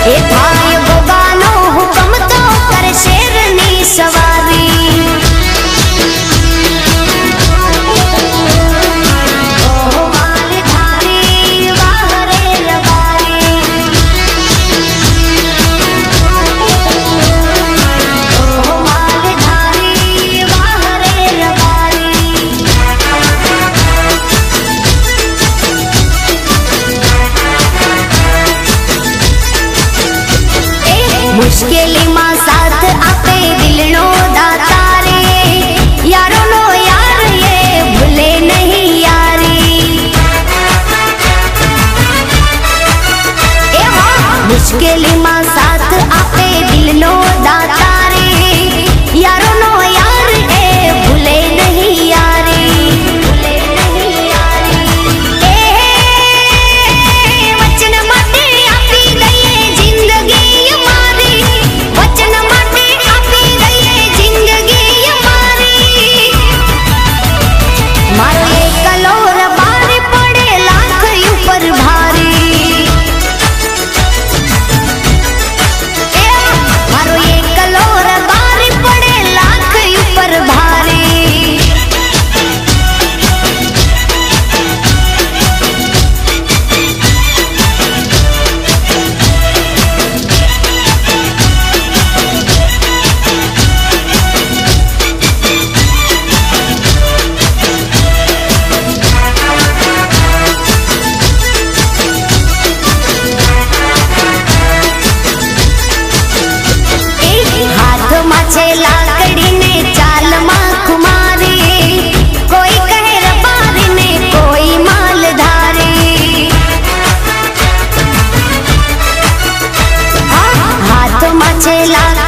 ए भाई गोगानो हुक्म तो कर शेरनी सवारी। मुश्किल में साथ आपे दिलनो दाता रे, यारो नो यार ये भूले नहीं यारी। मुश्किल में साथ आपे दिलनो दाता रे, यारो नो यार ये भूले नहीं यारी। वचन माटे आपी गई जिंदगी लाकड़ी ने चाल माँ कुमारी, कोई कहे रबारी ने कोई मालधारी। हाथ मचे लाकड़ी